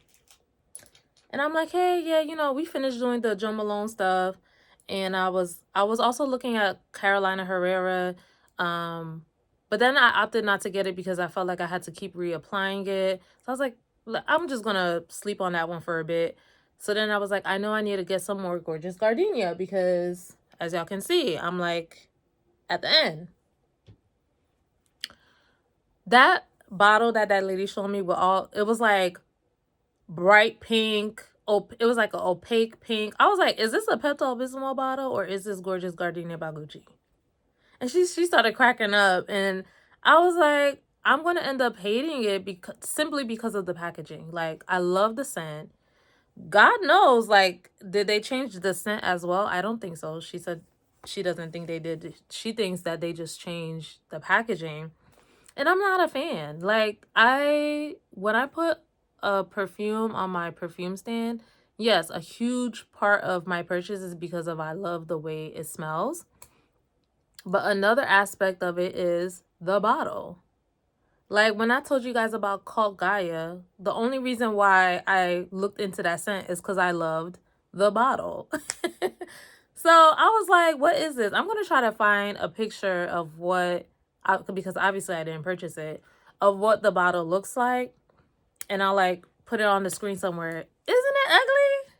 and I'm like, hey, yeah, we finished doing the Joe Malone stuff, and I was also looking at Carolina Herrera, but then I opted not to get it because I felt like I had to keep reapplying it. So I was like, I'm just gonna sleep on that one for a bit. So then I was like, I know I need to get some more gorgeous gardenia because, as y'all can see, I'm like at the end. That bottle that lady showed me it was like bright pink. It was like an opaque pink. I was like, is this a Pepto-Bismol bottle or is this Gorgeous Gardenia by Gucci? And she started cracking up, and I was like, I'm going to end up hating it simply because of the packaging. Like, I love the scent. God knows, like, did they change the scent as well? I don't think so. She said she doesn't think they did. She thinks that they just changed the packaging. And I'm not a fan. Like, when I put a perfume on my perfume stand, yes, a huge part of my purchase is because I love the way it smells. But another aspect of it is the bottle. Like, when I told you guys about Cult Gaia, the only reason why I looked into that scent is because I loved the bottle. So I was like, what is this? I'm going to try to find a picture of because obviously I didn't purchase it, of what the bottle looks like. And I'll like put it on the screen somewhere. Isn't it ugly?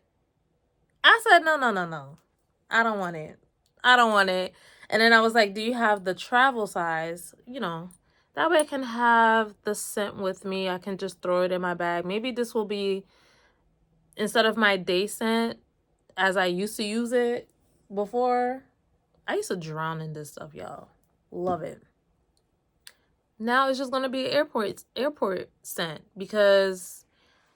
I said, no. I don't want it. And then I was like, do you have the travel size? That way I can have the scent with me. I can just throw it in my bag. Maybe this will be, instead of my day scent, as I used to use it before. I used to drown in this stuff, y'all. Love it. Now it's just going to be airport scent because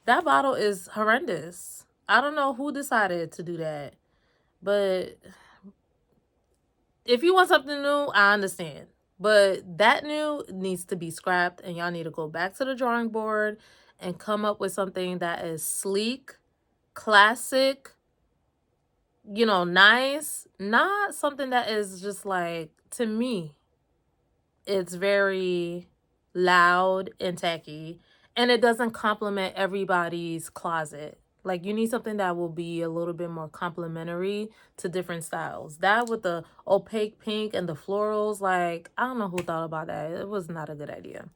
that bottle is horrendous. I don't know who decided to do that. But if you want something new, I understand. But that new needs to be scrapped, and y'all need to go back to the drawing board and come up with something that is sleek, classic, nice. Not something that is just like, to me, it's very loud and tacky, and it doesn't complement everybody's closet. Like, you need something that will be a little bit more complementary to different styles. That with the opaque pink and the florals, like, I don't know who thought about that. It was not a good idea.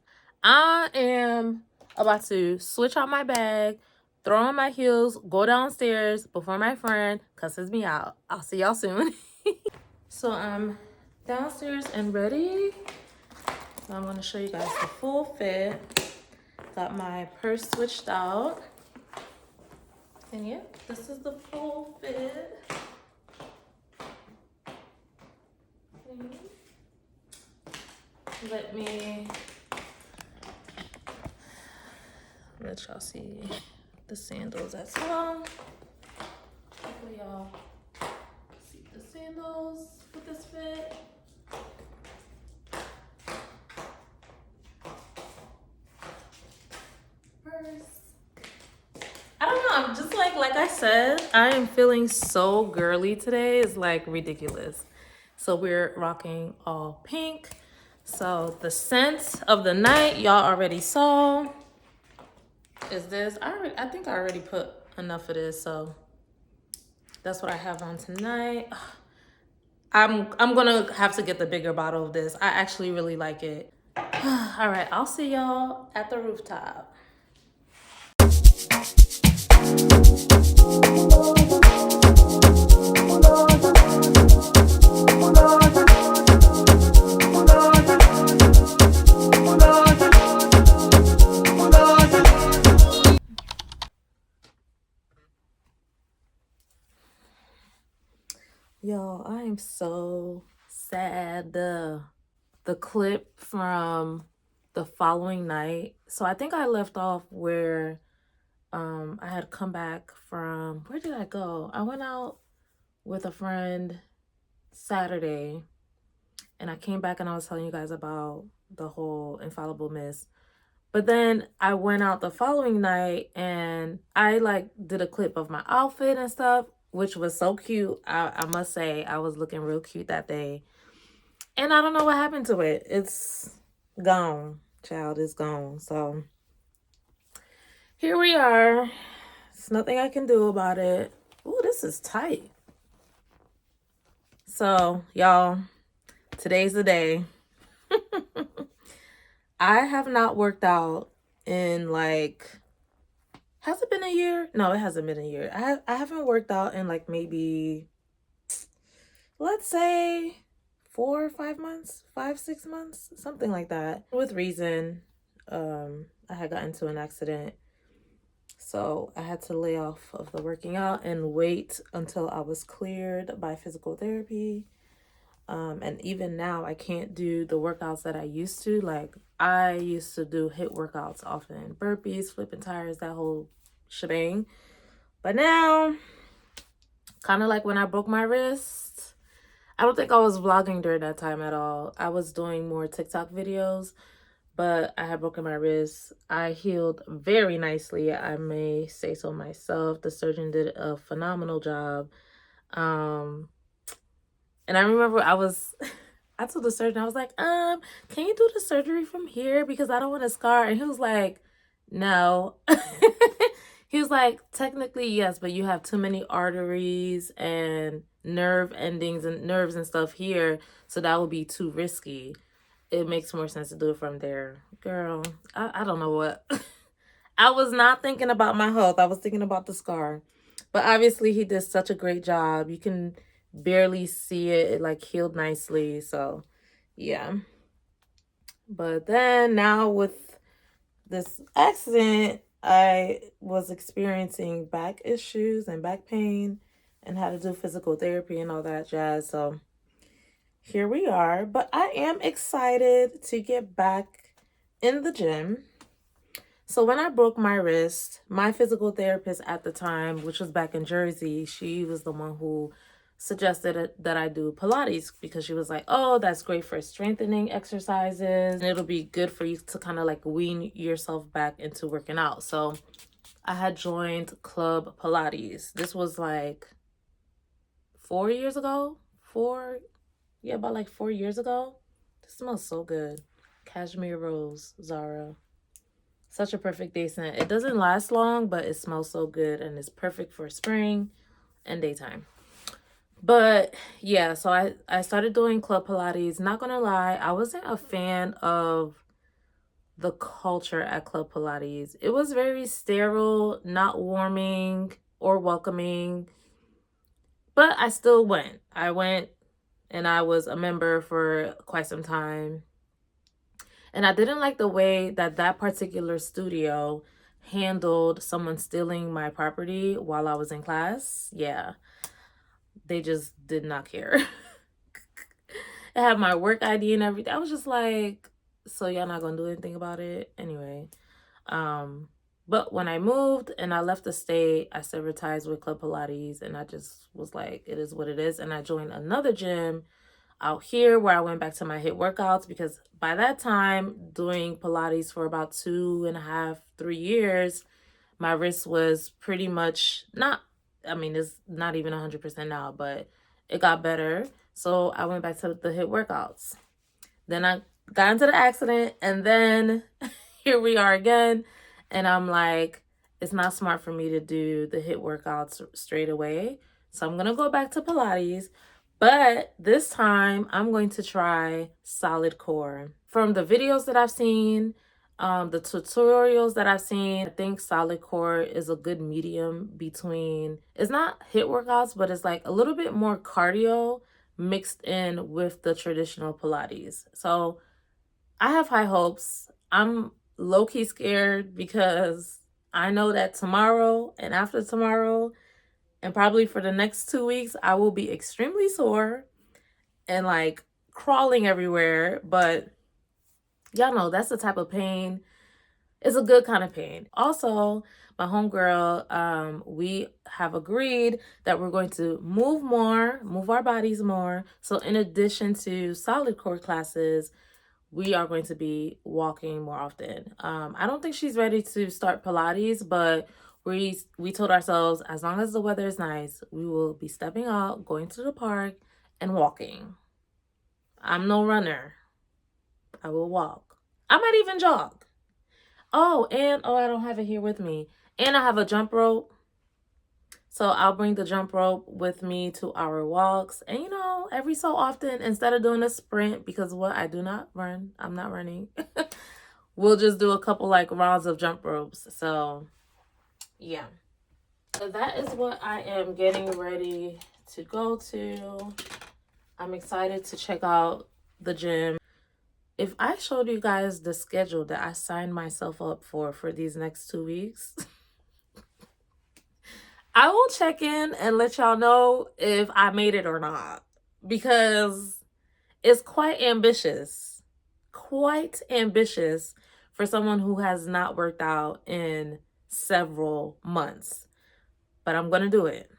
I am about to switch out my bag, throw on my heels, go downstairs before my friend cusses me out. I'll see y'all soon. So I'm downstairs and ready. I'm going to show you guys the full fit. Got my purse switched out. And yeah, this is the full fit. Let y'all see the sandals as well. Hopefully y'all see the sandals with this fit. I don't know, I'm just like I said, I am feeling so girly today. It's like ridiculous. So we're rocking all pink. So the scent of the night, y'all already saw, is this. I think I already put enough of this, so that's what I have on tonight. I'm gonna have to get the bigger bottle of this. I actually really like it. All right, I'll see y'all at the rooftop. Y'all, I am so sad. The clip from the following night. So I think I left off where I had come back from, where did I go? I went out with a friend Saturday, and I came back and I was telling you guys about the whole infallible miss. But then I went out the following night and I like did a clip of my outfit and stuff, which was so cute. I must say I was looking real cute that day. And I don't know what happened to it. It's gone. Child is gone. So here we are. There's nothing I can do about it. Ooh, this is tight. So, y'all, today's the day. I have not worked out in like, has it been a year? No, it hasn't been a year. I haven't worked out in like maybe, let's say 4 or 5 months, 5, 6 months, something like that. With reason, I had gotten into an accident. So I had to lay off of the working out and wait until I was cleared by physical therapy. And even now, I can't do the workouts that I used to. Like, I used to do HIIT workouts often, burpees, flipping tires, that whole shebang. But now, kind of like when I broke my wrist, I don't think I was vlogging during that time at all. I was doing more TikTok videos, but I had broken my wrist. I healed very nicely, I may say so myself. The surgeon did a phenomenal job. And I remember I told the surgeon, I was like, can you do the surgery from here? Because I don't want a scar. And he was like, no. He was like, technically, yes, but you have too many arteries and nerve endings and nerves and stuff here. So that would be too risky. It makes more sense to do it from there. Girl, I don't know what. I was not thinking about my health. I was thinking about the scar. But obviously, he did such a great job. You can barely see it. It like healed nicely. So, yeah. But then now with this accident, I was experiencing back issues and back pain and had to do physical therapy and all that jazz. So, here we are. But I am excited to get back in the gym. So when I broke my wrist, my physical therapist at the time, which was back in Jersey, she was the one who suggested that I do Pilates because she was like, oh, that's great for strengthening exercises. And it'll be good for you to kind of like wean yourself back into working out. So I had joined Club Pilates. This was like 4 years ago. About like 4 years ago. This smells so good. Cashmere Rose, Zara. Such a perfect day scent. It doesn't last long, but it smells so good and it's perfect for spring and daytime. But yeah, so I started doing Club Pilates. Not gonna lie, I wasn't a fan of the culture at Club Pilates. It was very sterile, not warming or welcoming. But I still went. I went and I was a member for quite some time. And I didn't like the way that that particular studio handled someone stealing my property while I was in class. Yeah, they just did not care. I had my work ID and everything. I was just like, so y'all not gonna do anything about it? Anyway, but when I moved and I left the state, I severed ties with Club Pilates and I just was like, it is what it is. And I joined another gym out here where I went back to my HIIT workouts because by that time, doing Pilates for about 2.5, 3 years, my wrist was pretty much it's not even 100% now, but it got better. So I went back to the HIIT workouts. Then I got into the accident and then here we are again. And I'm like, it's not smart for me to do the HIIT workouts straight away. So I'm going to go back to Pilates. But this time, I'm going to try solid core. From the videos that I've seen, the tutorials that I've seen, I think solid core is a good medium between, it's not HIIT workouts, but it's like a little bit more cardio mixed in with the traditional Pilates. So I have high hopes. I'm low-key scared because I know that tomorrow and after tomorrow, And probably for the next 2 weeks, I will be extremely sore and like crawling everywhere. But y'all know that's the type of pain. It's a good kind of pain. Also, my homegirl, we have agreed that we're going to move our bodies more. So in addition to solid core classes, we are going to be walking more often. I don't think she's ready to start Pilates, but we told ourselves as long as the weather is nice, we will be stepping out, going to the park, and walking. I'm no runner. I will walk. I might even jog. Oh, I don't have it here with me. And I have a jump rope. So I'll bring the jump rope with me to our walks. And every so often, instead of doing a sprint, because I do not run, I'm not running. We'll just do a couple like rounds of jump ropes. So yeah. So that is what I am getting ready to go to. I'm excited to check out the gym. If I showed you guys the schedule that I signed myself up for these next 2 weeks, I will check in and let y'all know if I made it or not, because it's quite ambitious for someone who has not worked out in several months. But I'm going to do it.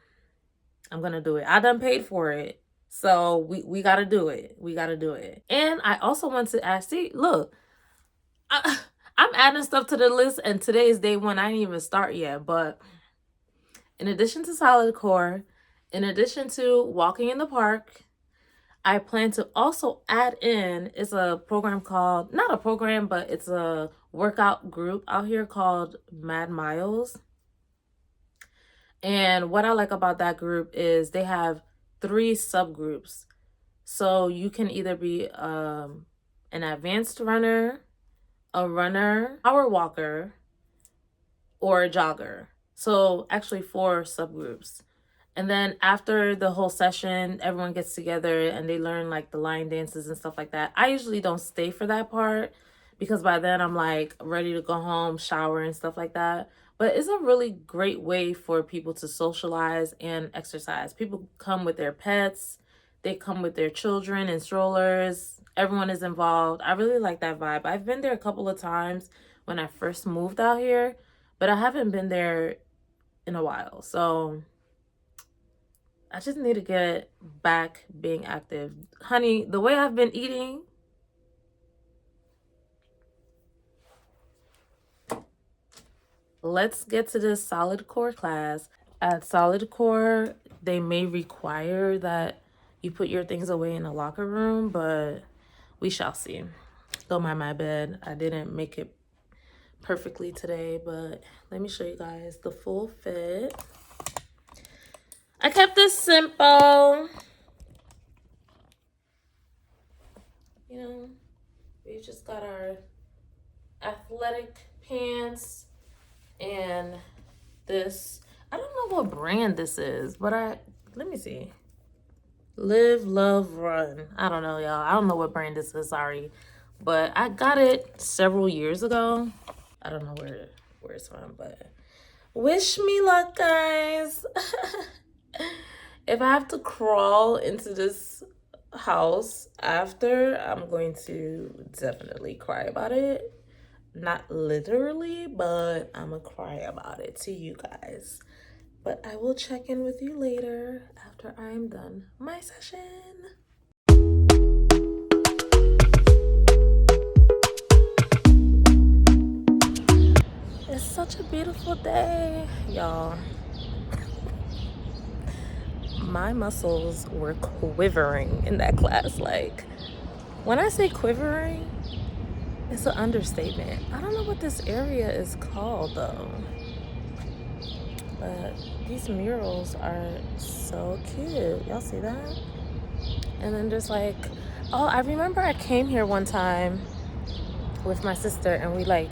I done paid for it. So we got to do it. And I also want to ask, look, I'm adding stuff to the list, and today is day 1. I didn't even start yet. But in addition to solid core, in addition to walking in the park, I plan to also add in, it's a program called, not a program, but it's a workout group out here called Mad Miles. And what I like about that group is they have 3 subgroups. So you can either be an advanced runner, a runner, power walker, or a jogger. So actually 4 subgroups. And then after the whole session, everyone gets together and they learn like the line dances and stuff like that. I usually don't stay for that part because by then I'm like ready to go home, shower and stuff like that. But it's a really great way for people to socialize and exercise. People come with their pets. They come with their children and strollers. Everyone is involved. I really like that vibe. I've been there a couple of times when I first moved out here, but I haven't been there in a while. So I just need to get back being active. Honey, the way I've been eating, let's get to this solid core class. At solid core, they may require that you put your things away in a locker room, but we shall see. Don't mind my bed. I didn't make it perfectly today, but let me show you guys the full fit. I kept this simple. We just got our athletic pants and this. I don't know what brand this is, but let me see. Live, love, run. I don't know, y'all. I don't know what brand this is, sorry. But I got it several years ago. I don't know where it's from, but wish me luck, guys. If I have to crawl into this house after, I'm going to definitely cry about it. Not literally, but I'm gonna cry about it to you guys. But I will check in with you later after I'm done my session. It's such a beautiful day, y'all. My muscles were quivering in that class. Like, when I say quivering, it's an understatement. I don't know what this area is called though, but these murals are so cute. Y'all see that? And then there's like, oh, I remember I came here one time with my sister and we like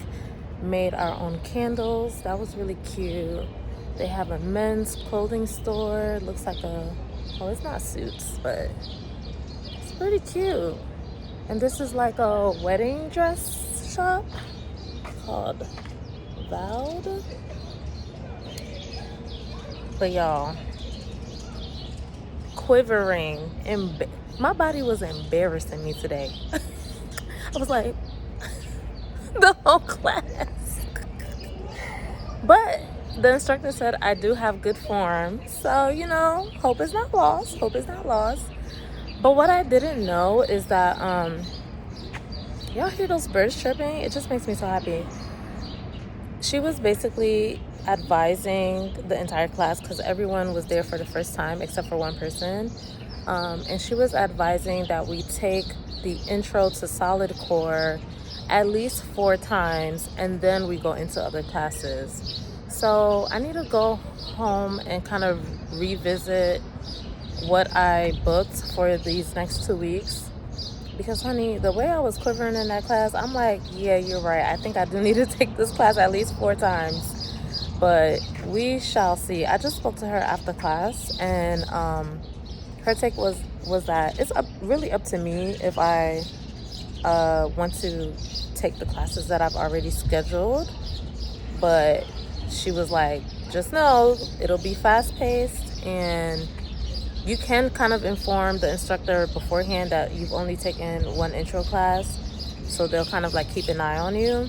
made our own candles. That was really cute. They have a men's clothing store. It looks like it's not suits, but it's pretty cute. And this is like a wedding dress shop called Vowed. But y'all, quivering, and my body was embarrassing me today. I was like, the whole class. But the instructor said I do have good form, so you know, hope is not lost. Hope is not lost. But what I didn't know is that y'all hear those birds chirping? It just makes me so happy. She was basically advising the entire class, because everyone was there for the first time except for one person, and she was advising that we take the intro to solid core at least 4 times, and then we go into other classes. So I need to go home and kind of revisit what I booked for these next 2 weeks, because honey, the way I was quivering in that class, I'm like, yeah, you're right, I think I do need to take this class at least 4 times. But we shall see. I just spoke to her after class, and her take was that it's really up to me if I want to take the classes that I've already scheduled. But she was like, just know it'll be fast-paced, and you can kind of inform the instructor beforehand that you've only taken 1 intro class, so they'll kind of like keep an eye on you.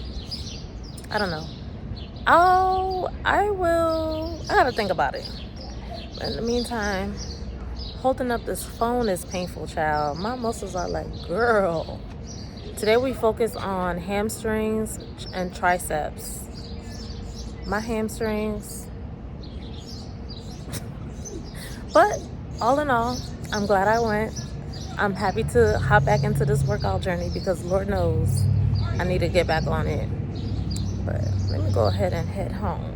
I don't know. I gotta think about it. But in the meantime, holding up this phone is painful, child. My muscles are like, girl. Today we focus on hamstrings and triceps. My hamstrings. But all in all, I'm glad I went. I'm happy to hop back into this workout journey, because Lord knows I need to get back on it. But let me go ahead and head home.